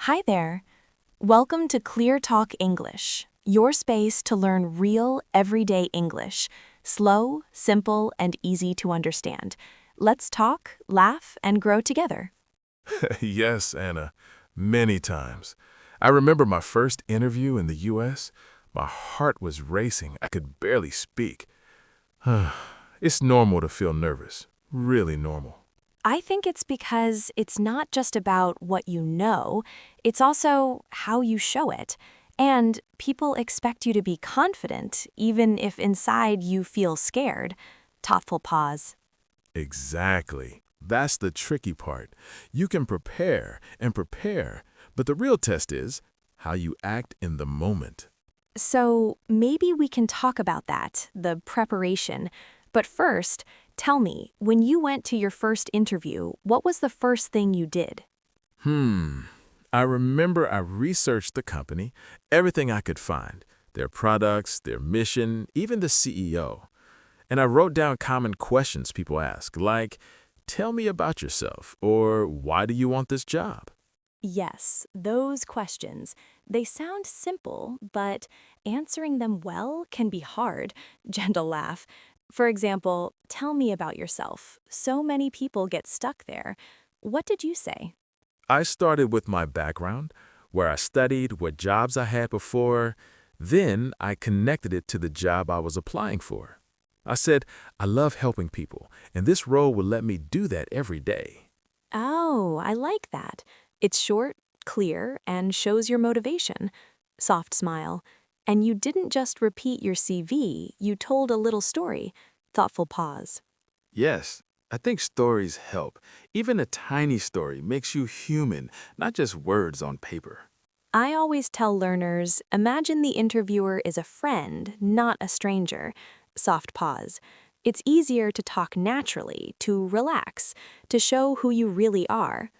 Hi there. Welcome to Clear Talk English, your space to learn real, everyday English. Slow, simple, and easy to understand. Let's talk, laugh, and grow together. Yes, Anna, many times. I remember my first interview in the U.S. My heart was racing. I could barely speak. It's normal to feel nervous, really normal. I think it's because it's not just about what you know, it's also how you show it. And people expect you to be confident, even if inside you feel scared. Thoughtful pause. Exactly. That's the tricky part. You can prepare and prepare, but the real test is how you act in the moment. So maybe we can talk about that, the preparation. But first, tell me, when you went to your first interview, what was the first thing you did? I remember I researched the company, everything I could find, their products, their mission, even the CEO. And I wrote down common questions people ask, like, tell me about yourself, or why do you want this job? Yes, those questions. They sound simple, but answering them well can be hard. Gentle laugh. For example, tell me about yourself. So many people get stuck there. What did you say? I started with my background, where I studied, what jobs I had before. Then I connected it to the job I was applying for. I said, I love helping people, and this role will let me do that every day. Oh, I like that. It's short, clear, and shows your motivation. Soft smile. And you didn't just repeat your CV, you told a little story. Thoughtful pause. Yes, I think stories help. Even a tiny story makes you human, not just words on paper. I always tell learners, imagine the interviewer is a friend, not a stranger. Soft pause. It's easier to talk naturally, to relax, to show who you really are.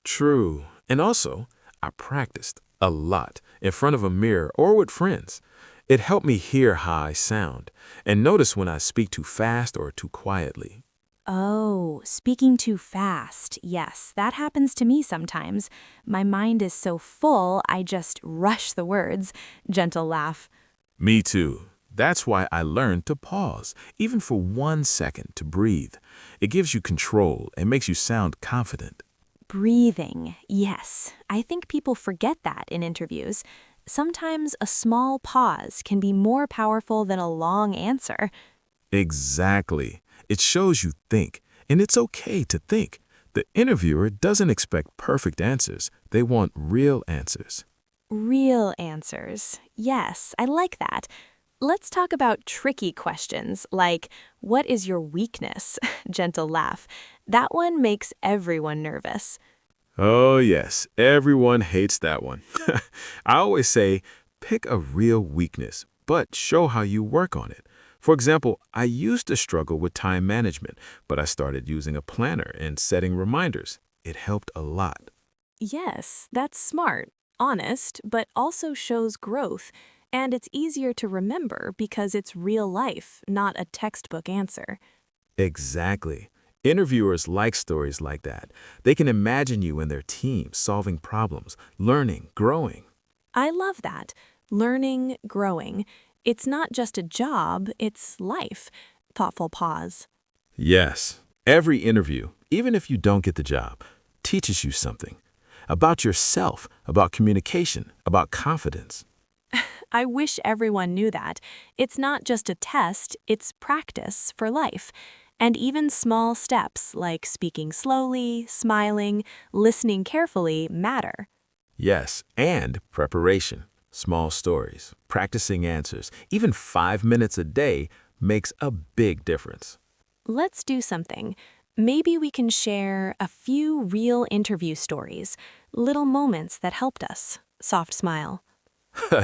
True. And also, I practiced a lot in front of a mirror or with friends. It helped me hear how I sound and notice when I speak too fast or too quietly. Oh, speaking too fast. Yes, that happens to me sometimes. My mind is so full, I just rush the words. Gentle laugh. Me too. That's why I learned to pause, even for 1 second, to breathe. It gives you control and makes you sound confident. Breathing. Yes, I think people forget that in interviews. Sometimes a small pause can be more powerful than a long answer. Exactly. It shows you think, and it's okay to think. The interviewer doesn't expect perfect answers. They want real answers. Real answers. Yes, I like that. Let's talk about tricky questions like, what is your weakness? Gentle laugh. That one makes everyone nervous. Oh, yes, everyone hates that one. I always say, pick a real weakness, but show how you work on it. For example, I used to struggle with time management, but I started using a planner and setting reminders. It helped a lot. Yes, that's smart, honest, but also shows growth. And it's easier to remember because it's real life, not a textbook answer. Exactly. Interviewers like stories like that. They can imagine you and their team solving problems, learning, growing. I love that. Learning, growing. It's not just a job, it's life. Thoughtful pause. Yes, every interview, even if you don't get the job, teaches you something about yourself, about communication, about confidence. I wish everyone knew that. It's not just a test, it's practice for life. And even small steps like speaking slowly, smiling, listening carefully matter. Yes, and preparation, small stories, practicing answers, even 5 minutes a day makes a big difference. Let's do something. Maybe we can share a few real interview stories, little moments that helped us. Soft smile.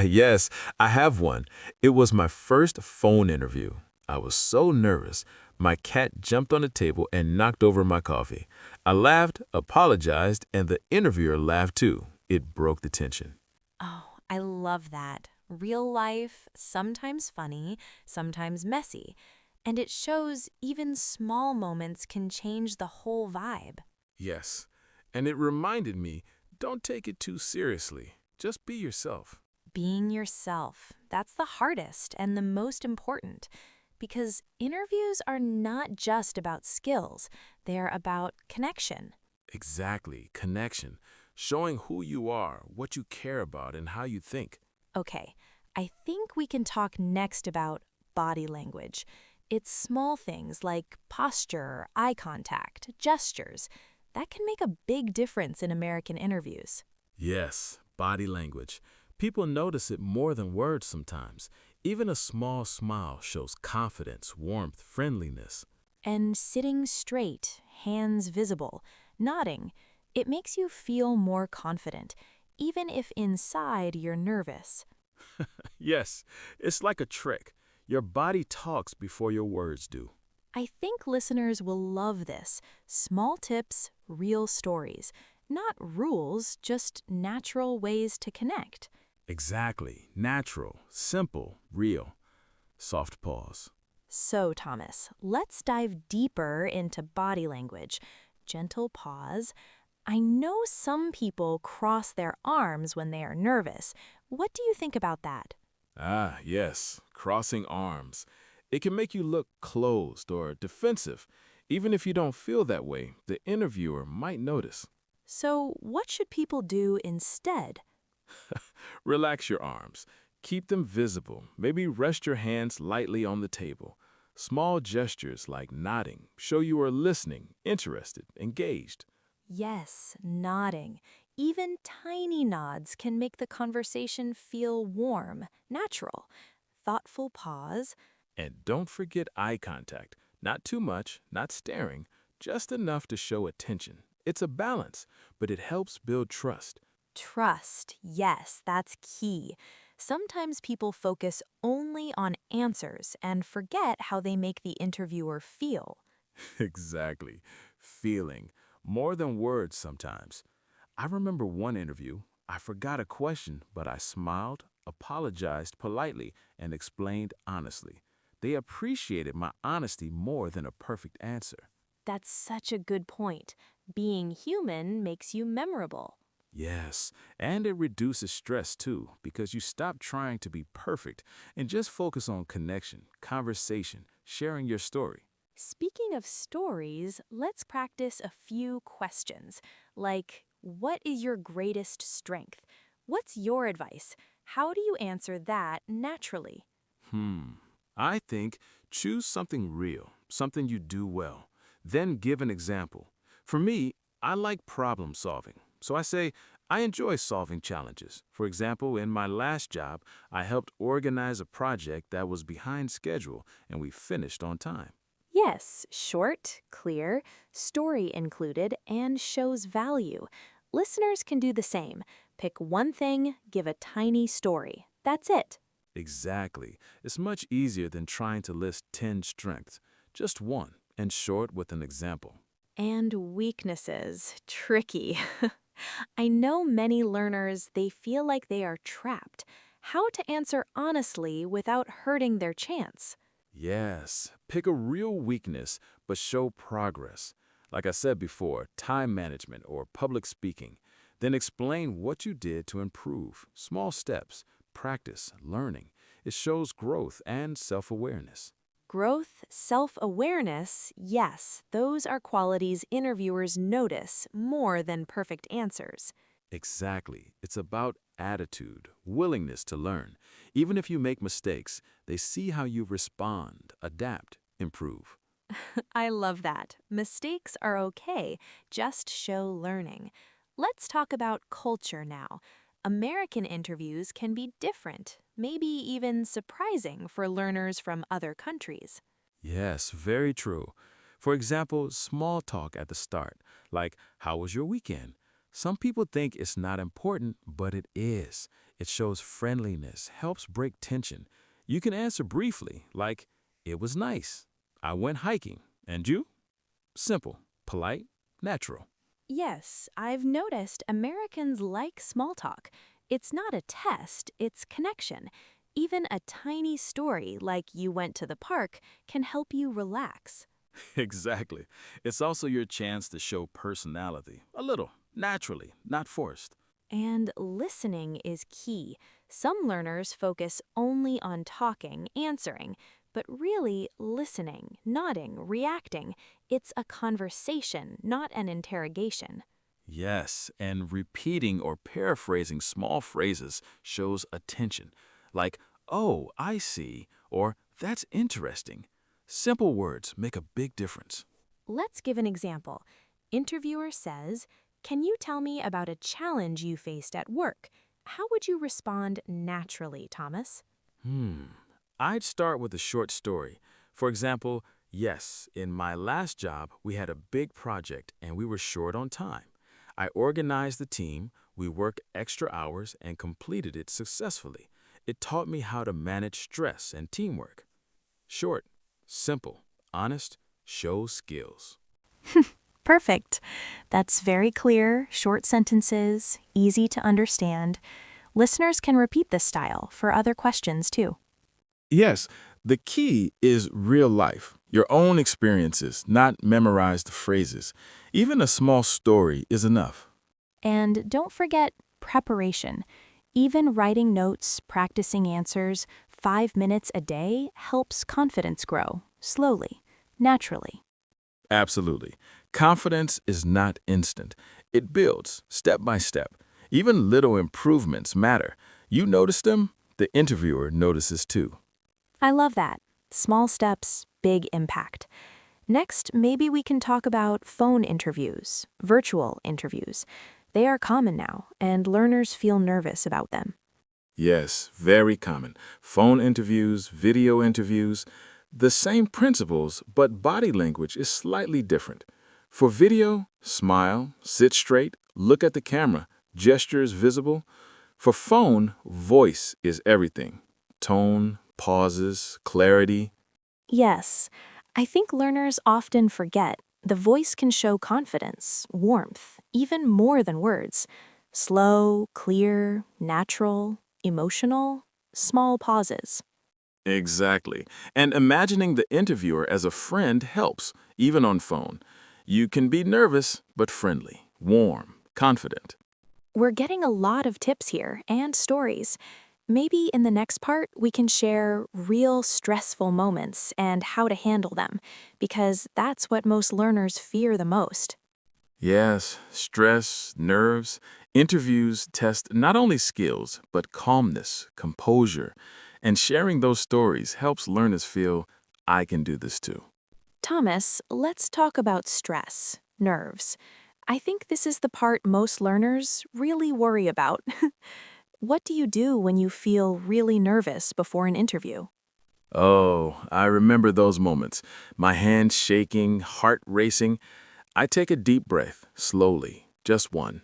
Yes, I have one. It was my first phone interview. I was so nervous. My cat jumped on the table and knocked over my coffee. I laughed, apologized, and the interviewer laughed too. It broke the tension. Oh, I love that. Real life, sometimes funny, sometimes messy. And it shows even small moments can change the whole vibe. Yes, and it reminded me Don't take it too seriously. Just be yourself. Being yourself, that's the hardest and the most important because interviews are not just about skills, they're about connection. Exactly. Connection. Showing who you are, what you care about, and how you think. Okay, I think we can talk next about body language. It's small things like posture, eye contact, gestures that can make a big difference in American interviews. Yes, body language. People notice it more than words sometimes. Even a small smile shows confidence, warmth, friendliness. And sitting straight, hands visible, nodding, it makes you feel more confident, even if inside you're nervous. Yes, it's like a trick. Your body talks before your words do. I think listeners will love this. Small tips, real stories. Not rules, just natural ways to connect. Exactly. Natural, simple, real. Soft pause. So, Thomas, let's dive deeper into body language. Gentle pause. I know some people cross their arms when they are nervous. What do you think about that? Ah, yes, crossing arms. It can make you look closed or defensive. Even if you don't feel that way, the interviewer might notice. So, what should people do instead? Relax your arms. Keep them visible. Maybe rest your hands lightly on the table. Small gestures like nodding show you are listening, interested, engaged. Yes, nodding. Even tiny nods can make the conversation feel warm, natural. Thoughtful pause. And don't forget eye contact. Not too much, not staring, just enough to show attention. It's a balance, but it helps build trust. Trust, yes, that's key. Sometimes people focus only on answers and forget how they make the interviewer feel. Exactly. Feeling. More than words sometimes. I remember one interview. I forgot a question, but I smiled, apologized politely, and explained honestly. They appreciated my honesty more than a perfect answer. That's such a good point. Being human makes you memorable. Yes, and it reduces stress too, because you stop trying to be perfect and just focus on connection, conversation, sharing your story. Speaking of stories, let's practice a few questions, like what is your greatest strength? What's your advice? How do you answer that naturally? I think choose something real, something you do well. Then give an example. For me, I like problem solving. So I say, I enjoy solving challenges. For example, in my last job, I helped organize a project that was behind schedule and we finished on time. Yes, short, clear, story included, and shows value. Listeners can do the same. Pick one thing, give a tiny story. That's it. Exactly. It's much easier than trying to list 10 strengths. Just one, and short with an example. And weaknesses. Tricky. I know many learners, they feel like they are trapped. How to answer honestly without hurting their chance? Yes, pick a real weakness, but show progress. Like I said before, time management or public speaking. Then explain what you did to improve. Small steps, practice, learning. It shows growth and self-awareness. Growth, self-awareness, yes, those are qualities interviewers notice more than perfect answers. Exactly. It's about attitude, willingness to learn. Even if you make mistakes, they see how you respond, adapt, improve. I love that. Mistakes are okay, just show learning. Let's talk about culture now. American interviews can be different, maybe even surprising for learners from other countries. Yes, very true. For example, small talk at the start, like, how was your weekend? Some people think it's not important, but it is. It shows friendliness, helps break tension. You can answer briefly, like, it was nice. I went hiking. And you? Simple, polite, natural. Yes, I've noticed Americans like small talk. It's not a test, it's connection. Even a tiny story like you went to the park can help you relax. Exactly. It's also your chance to show personality, a little. naturally, not forced. And listening is key. Some learners focus only on talking, answering, but really listening, nodding, reacting. It's a conversation, not an interrogation. Yes, and repeating or paraphrasing small phrases shows attention, like, oh, I see, or that's interesting. Simple words make a big difference. Let's give an example. Interviewer says, "Can you tell me about a challenge you faced at work?" How would you respond naturally, Thomas? I'd start with a short story. For example, yes, in my last job, we had a big project and we were short on time. I organized the team, we worked extra hours, and completed it successfully. It taught me how to manage stress and teamwork. Short, simple, honest, shows skills. Perfect. That's very clear, short sentences, easy to understand. Listeners can repeat this style for other questions too. Yes, the key is real life, your own experiences, not memorized phrases. Even a small story is enough. And don't forget preparation. Even writing notes, practicing answers, 5 minutes a day helps confidence grow, slowly, naturally. Absolutely. Confidence is not instant. It builds step by step. Even little improvements matter. You notice them, the interviewer notices too. I love that. Small steps, big impact. Next, maybe we can talk about phone interviews, virtual interviews. They are common now, and learners feel nervous about them. Yes, very common. Phone interviews, video interviews, the same principles, but body language is slightly different. For video, smile, sit straight, look at the camera, gestures visible. For phone, voice is everything. Tone, pauses, clarity. Yes, I think learners often forget the voice can show confidence, warmth, even more than words. Slow, clear, natural, emotional, small pauses. Exactly. And imagining the interviewer as a friend helps, even on phone. You can be nervous, but friendly, warm, confident. We're getting a lot of tips here and stories. Maybe in the next part, we can share real stressful moments and how to handle them, because that's what most learners fear the most. Yes, stress, nerves, interviews test not only skills, but calmness, composure, and sharing those stories helps learners feel, I can do this too. Thomas, let's talk about stress, nerves. I think this is the part most learners really worry about. What do you do when you feel really nervous before an interview? Oh, I remember those moments. My hands shaking, heart racing. I take a deep breath, slowly, just one,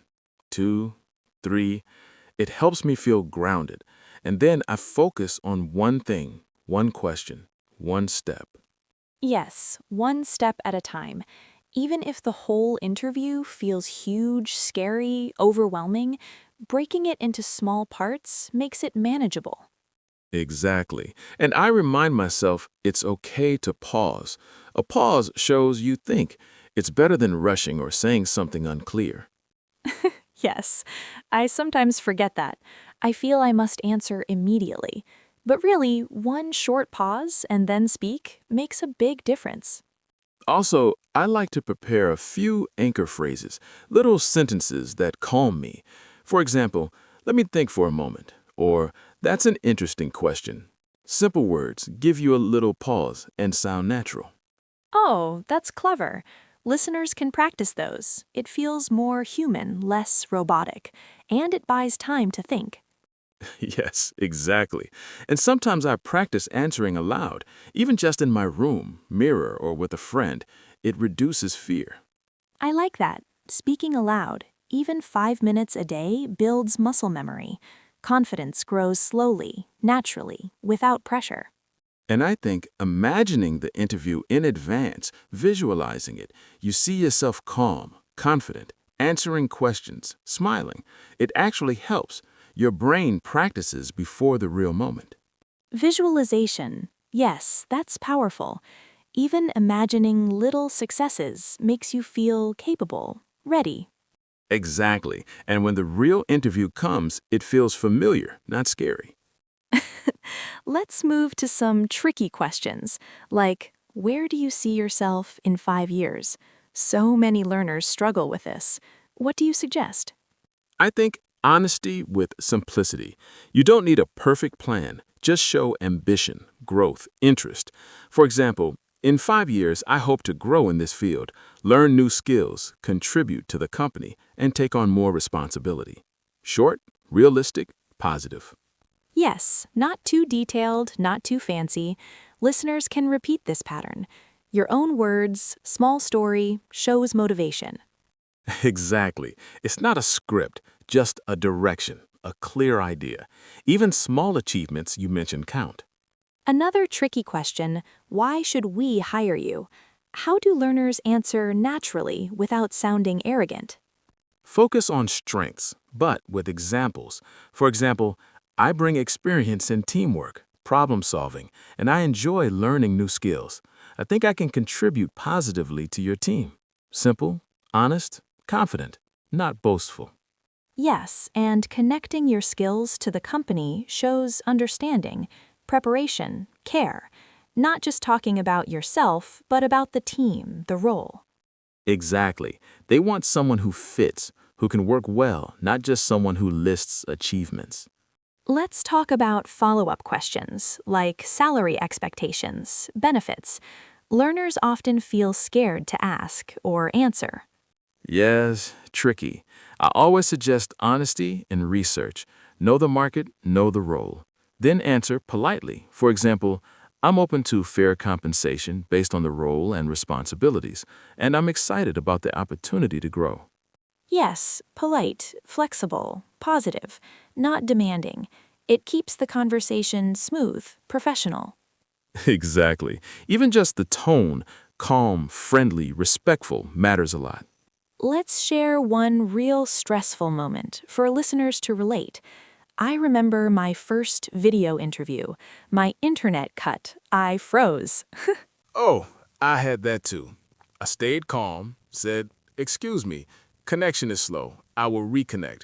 two, three. It helps me feel grounded. And then I focus on one thing, one question, one step. Yes, one step at a time. Even if the whole interview feels huge, scary, overwhelming, breaking it into small parts makes it manageable. Exactly. And I remind myself it's okay to pause. A pause shows you think. It's better than rushing or saying something unclear. Yes, I sometimes forget that. I feel I must answer immediately. But really, one short pause and then speak makes a big difference. Also, I like to prepare a few anchor phrases, little sentences that calm me. For example, let me think for a moment, or that's an interesting question. Simple words give you a little pause and sound natural. Oh, that's clever. Listeners can practice those. It feels more human, less robotic, and it buys time to think. Yes, exactly. And sometimes I practice answering aloud, even just in my room, mirror, or with a friend. It reduces fear. I like that. Speaking aloud, even 5 minutes a day, builds muscle memory. Confidence grows slowly, naturally, without pressure. And I think imagining the interview in advance, visualizing it, you see yourself calm, confident, answering questions, smiling. It actually helps. Your brain practices before the real moment. Visualization. Yes, that's powerful. Even imagining little successes makes you feel capable, ready. Exactly. And when the real interview comes, it feels familiar, not scary. Let's move to some tricky questions, like where do you see yourself in 5 years? So many learners struggle with this. What do you suggest? I think honesty with simplicity. You don't need a perfect plan, just show ambition, growth, interest. For example, in 5 years, I hope to grow in this field, learn new skills, contribute to the company, and take on more responsibility. Short, realistic, positive. Yes, not too detailed, not too fancy. Listeners can repeat this pattern. Your own words, small story, shows motivation. Exactly. It's not a script, just a direction, a clear idea. Even small achievements you mentioned count. Another tricky question, why should we hire you? How do learners answer naturally without sounding arrogant? Focus on strengths, but with examples. For example, I bring experience in teamwork, problem solving, and I enjoy learning new skills. I think I can contribute positively to your team. Simple, honest, confident, not boastful. Yes, and connecting your skills to the company shows understanding, preparation, care, not just talking about yourself, but about the team, the role. Exactly. They want someone who fits, who can work well, not just someone who lists achievements. Let's talk about follow-up questions, like salary expectations, benefits. Learners often feel scared to ask or answer. Yes, tricky. I always suggest honesty and research. Know the market, know the role. Then answer politely. For example, I'm open to fair compensation based on the role and responsibilities, and I'm excited about the opportunity to grow. Yes, polite, flexible, positive, not demanding. It keeps the conversation smooth, professional. Exactly. Even just the tone, calm, friendly, respectful, matters a lot. Let's share one real stressful moment for listeners to relate. I remember my first video interview. My internet cut. I froze. Oh, I had that too. I stayed calm, said, "Excuse me, connection is slow. I will reconnect."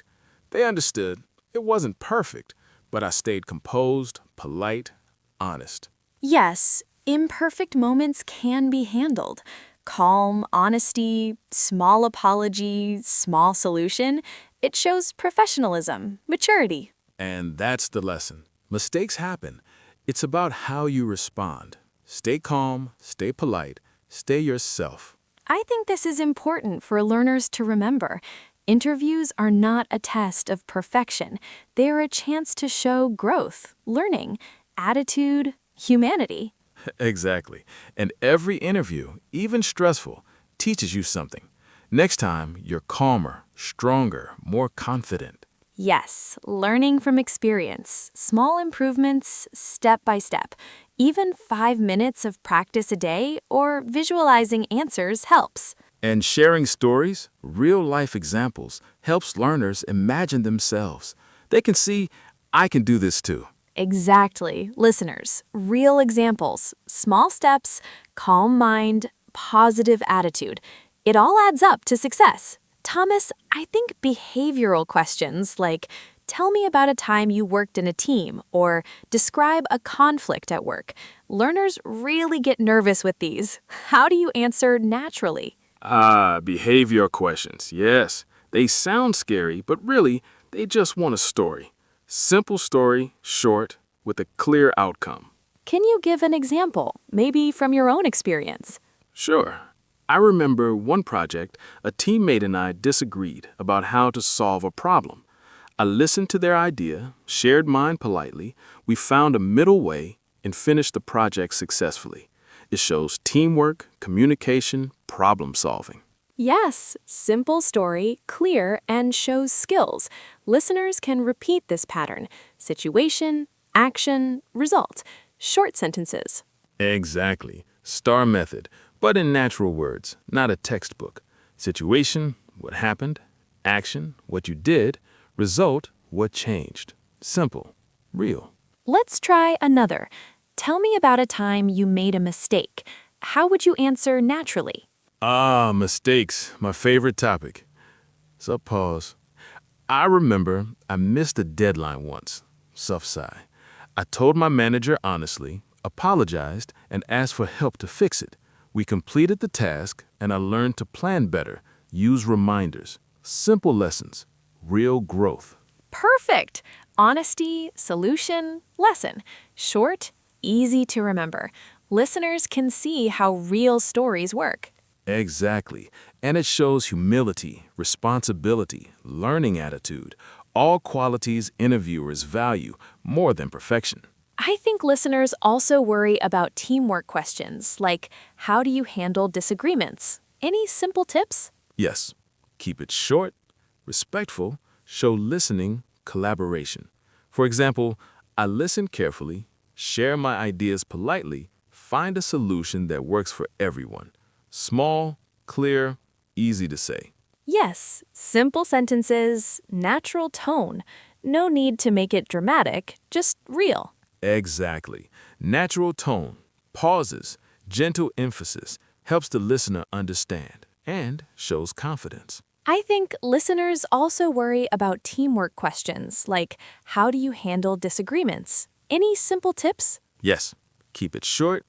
They understood. It wasn't perfect, but I stayed composed, polite, honest. Yes, imperfect moments can be handled. Calm, honesty, small apology, small solution. It shows professionalism, maturity. And that's the lesson. Mistakes happen. It's about how you respond. Stay calm, stay polite, stay yourself. I think this is important for learners to remember. Interviews are not a test of perfection. They are a chance to show growth, learning, attitude, humanity. Exactly. And every interview, even stressful, teaches you something. Next time, you're calmer, stronger, more confident. Yes, learning from experience, small improvements, step by step. Even 5 minutes of practice a day or visualizing answers helps. And sharing stories, real life examples, helps learners imagine themselves. They can see, I can do this too. Exactly. Listeners, real examples, small steps, calm mind, positive attitude. It all adds up to success. Thomas, I think behavioral questions like, tell me about a time you worked in a team, or describe a conflict at work. Learners really get nervous with these. How do you answer naturally? Behavior questions. Yes, they sound scary, but really, they just want a story. Simple story, short, with a clear outcome. Can you give an example, maybe from your own experience? Sure. I remember one project, a teammate and I disagreed about how to solve a problem. I listened to their idea, shared mine politely, we found a middle way, and finished the project successfully. It shows teamwork, communication, problem solving. Yes, simple story, clear, and shows skills. Listeners can repeat this pattern: situation, action, result. Short sentences. Exactly. STAR method, but in natural words, not a textbook. Situation, what happened. Action, what you did. Result, what changed. Simple. Real. Let's try another. Tell me about a time you made a mistake. How would you answer naturally? Mistakes, my favorite topic. Pause. I remember I missed a deadline once. Sigh. I told my manager honestly, apologized, and asked for help to fix it. We completed the task, and I learned to plan better, use reminders, simple lessons, real growth. Perfect! Honesty, solution, lesson. Short, easy to remember. Listeners can see how real stories work. Exactly. And it shows humility, responsibility, learning attitude, all qualities interviewers value more than perfection. I think listeners also worry about teamwork questions like how do you handle disagreements? Any simple tips? Yes, keep it short, respectful, show listening, collaboration. For example, I listen carefully, share my ideas politely, find a solution that works for everyone. Small, clear, easy to say. Yes, simple sentences, natural tone. No need to make it dramatic, just real. Exactly. Natural tone, pauses, gentle emphasis helps the listener understand and shows confidence. I think listeners also worry about teamwork questions like how do you handle disagreements? Any simple tips? Yes, keep it short,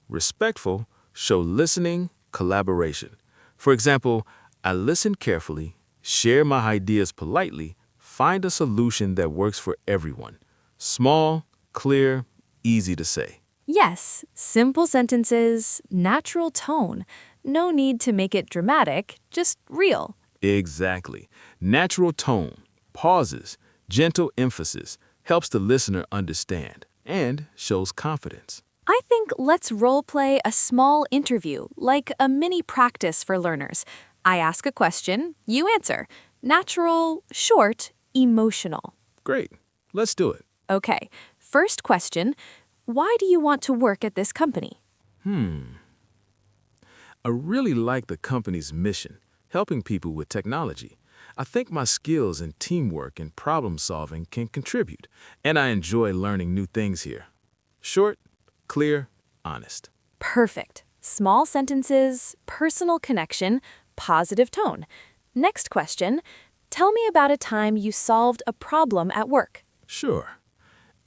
respectful, show listening, collaboration. For example, I listen carefully, share my ideas politely, find a solution that works for everyone. Small, clear, easy to say. Yes, simple sentences, natural tone. No need to make it dramatic, just real. Exactly. Natural tone, pauses, gentle emphasis helps the listener understand and shows confidence. I think let's role play a small interview, like a mini practice for learners. I ask a question, you answer. Natural, short, emotional. Great. Let's do it. Okay, first question, why do you want to work at this company? I really like the company's mission, helping people with technology. I think my skills in teamwork and problem solving can contribute, and I enjoy learning new things here. Short, clear, honest. Perfect. Small sentences, personal connection, positive tone. Next question, tell me about a time you solved a problem at work. Sure.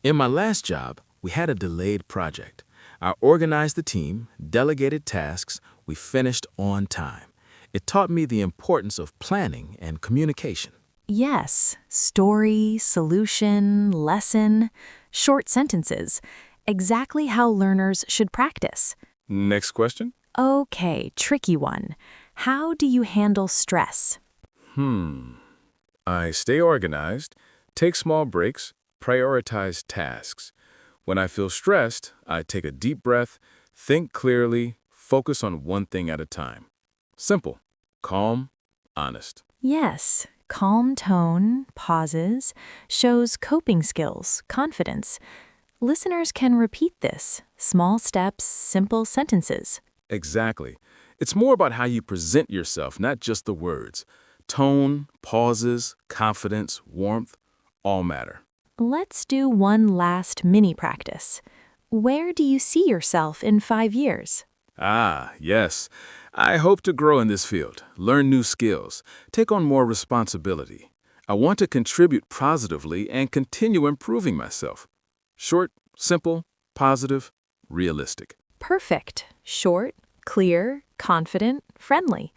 In my last job, we had a delayed project. I organized the team, delegated tasks, we finished on time. It taught me the importance of planning and communication. Yes, story, solution, lesson, short sentences. Exactly how learners should practice. Next question. Okay, tricky one. How do you handle stress? I stay organized, take small breaks, prioritize tasks. When I feel stressed, I take a deep breath, think clearly, focus on one thing at a time. Simple, calm, honest. Yes, calm tone, pauses, shows coping skills, confidence. Listeners can repeat this. Small steps, simple sentences. Exactly. It's more about how you present yourself, not just the words. Tone, pauses, confidence, warmth, all matter. Let's do one last mini practice. Where do you see yourself in 5 years? Ah, yes. I hope to grow in this field, learn new skills, take on more responsibility. I want to contribute positively and continue improving myself. Short, simple, positive, realistic. Perfect. Short, clear, confident, friendly.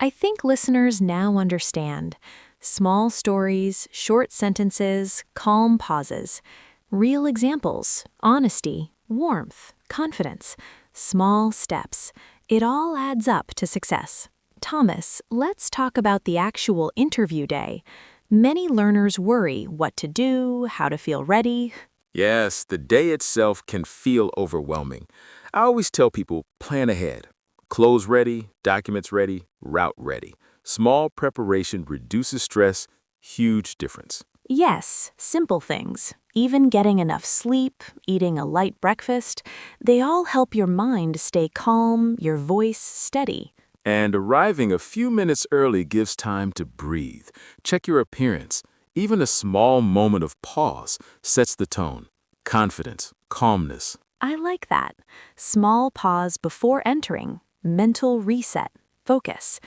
I think listeners now understand. Small stories, short sentences, calm pauses. Real examples, honesty, warmth, confidence. Small steps. It all adds up to success. Thomas, let's talk about the actual interview day. Many learners worry what to do, how to feel ready. Yes, the day itself can feel overwhelming. I always tell people plan ahead. Clothes ready, documents ready, route ready. Small preparation reduces stress, huge difference. Yes, simple things. Even getting enough sleep, eating a light breakfast, they all help your mind stay calm, your voice steady. And arriving a few minutes early gives time to breathe. Check your appearance. Even a small moment of pause sets the tone. Confidence, calmness. I like that. Small pause before entering, mental reset, focus.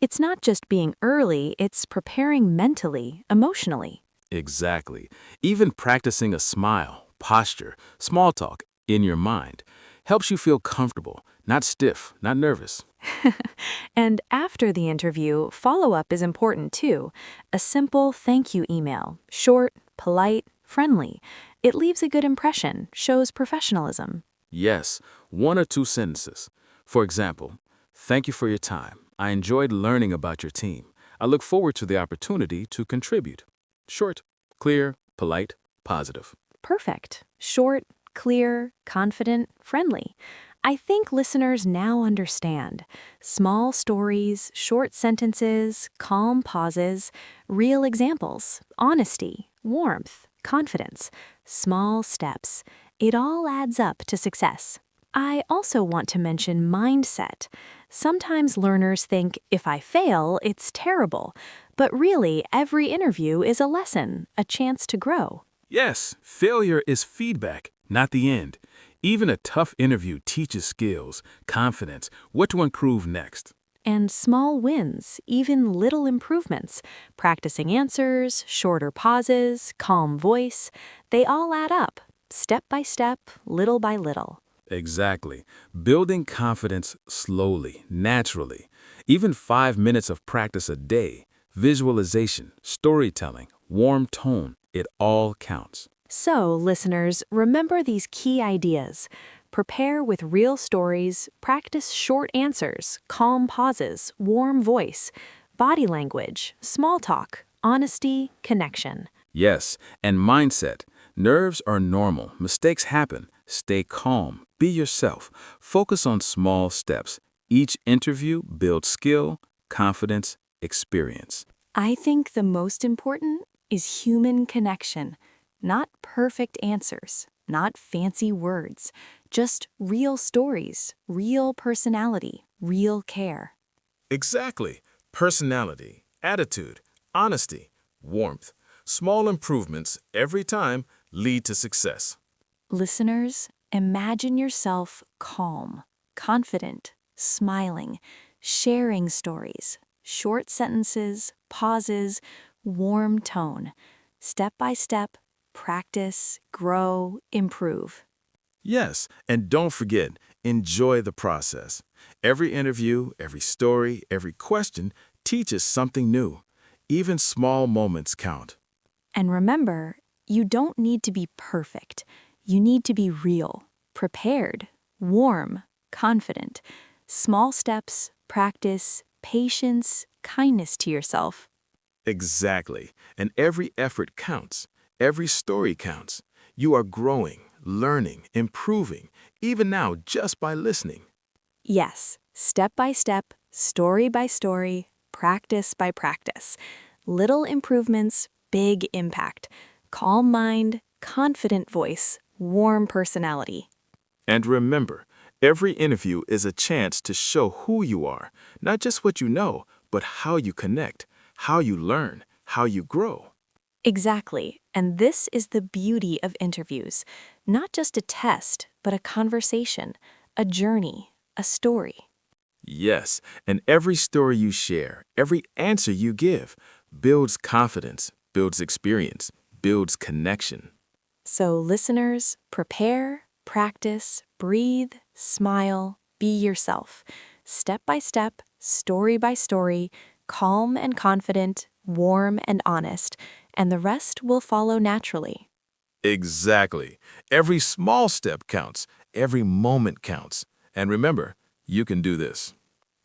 It's not just being early, it's preparing mentally, emotionally. Exactly. Even practicing a smile, posture, small talk in your mind helps you feel comfortable, not stiff, not nervous. And after the interview, follow up is important too. A simple thank you email, short, polite, friendly. It leaves a good impression, shows professionalism. Yes, one or two sentences. For example, thank you for your time. I enjoyed learning about your team. I look forward to the opportunity to contribute. Short, clear, polite, positive. Perfect. Short, clear, confident, friendly. I think listeners now understand. Small stories, short sentences, calm pauses, real examples, honesty, warmth, confidence, small steps. It all adds up to success. I also want to mention mindset. Sometimes learners think if I fail, it's terrible. But really, every interview is a lesson, a chance to grow. Yes, failure is feedback, not the end. Even a tough interview teaches skills, confidence, what to improve next. And small wins, even little improvements, practicing answers, shorter pauses, calm voice, they all add up, step by step, little by little. Exactly. Building confidence slowly, naturally. Even 5 minutes of practice a day, visualization, storytelling, warm tone, it all counts. So, listeners, remember these key ideas. Prepare with real stories, practice short answers, calm pauses, warm voice, body language, small talk, honesty, connection. Yes, and mindset. Nerves are normal. Mistakes happen. Stay calm. Be yourself. Focus on small steps. Each interview builds skill, confidence, experience. I think the most important is human connection, not perfect answers, not fancy words, just real stories, real personality, real care. Exactly. Personality, attitude, honesty, warmth. Small improvements every time lead to success. Listeners, imagine yourself calm, confident, smiling, sharing stories, short sentences, pauses, warm tone. Step by step, practice, grow, improve. Yes, and don't forget, enjoy the process. Every interview, every story, every question teaches something new. Even small moments count. And remember, you don't need to be perfect. You need to be real, prepared, warm, confident. Small steps, practice, patience, kindness to yourself. Exactly. And every effort counts. Every story counts. You are growing, learning, improving, even now just by listening. Yes, step by step, story by story, practice by practice. Little improvements, big impact. Calm mind, confident voice, warm personality. And remember, every interview is a chance to show who you are, not just what you know, but how you connect, how you learn, how you grow. Exactly. And this is the beauty of interviews. Not just a test, but a conversation, a journey, a story. Yes, and every story you share, every answer you give, builds confidence, builds experience, builds connection. So, listeners, prepare, practice, breathe, smile, be yourself. Step by step, story by story, calm and confident, warm and honest, and the rest will follow naturally. Exactly. Every small step counts, every moment counts. And remember, you can do this.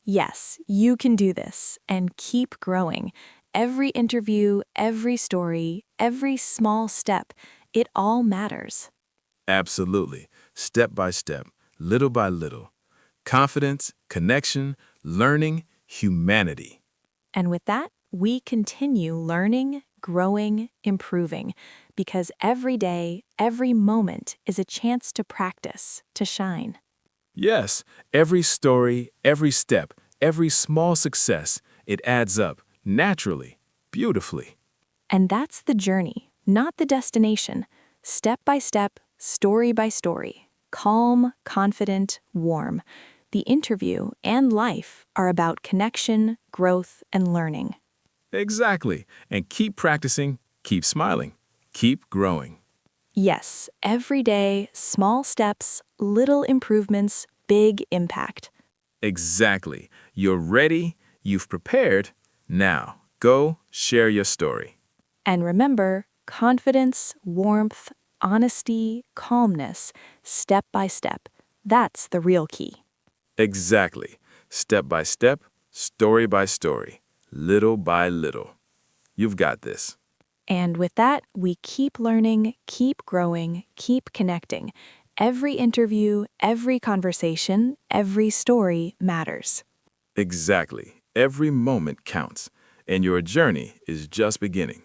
Yes, you can do this and keep growing. Every interview, every story, every small step, it all matters. Absolutely. Step by step, little by little. Confidence, connection, learning, humanity. And with that, we continue learning, growing, improving, because every day, every moment is a chance to practice, to shine. Yes, every story, every step, every small success, it adds up naturally, beautifully. And that's the journey, not the destination. Step by step, story by story. Calm, confident, warm. The interview and life are about connection, growth, and learning. Exactly. And keep practicing, keep smiling, keep growing. Yes, every day, small steps, little improvements, big impact. Exactly. You're ready, you've prepared. Now, go share your story. And remember, confidence, warmth, honesty, calmness, step by step. That's the real key. Exactly. Step by step, story by story, little by little. You've got this. And with that, we keep learning, keep growing, keep connecting. Every interview, every conversation, every story matters. Exactly. Every moment counts, and your journey is just beginning.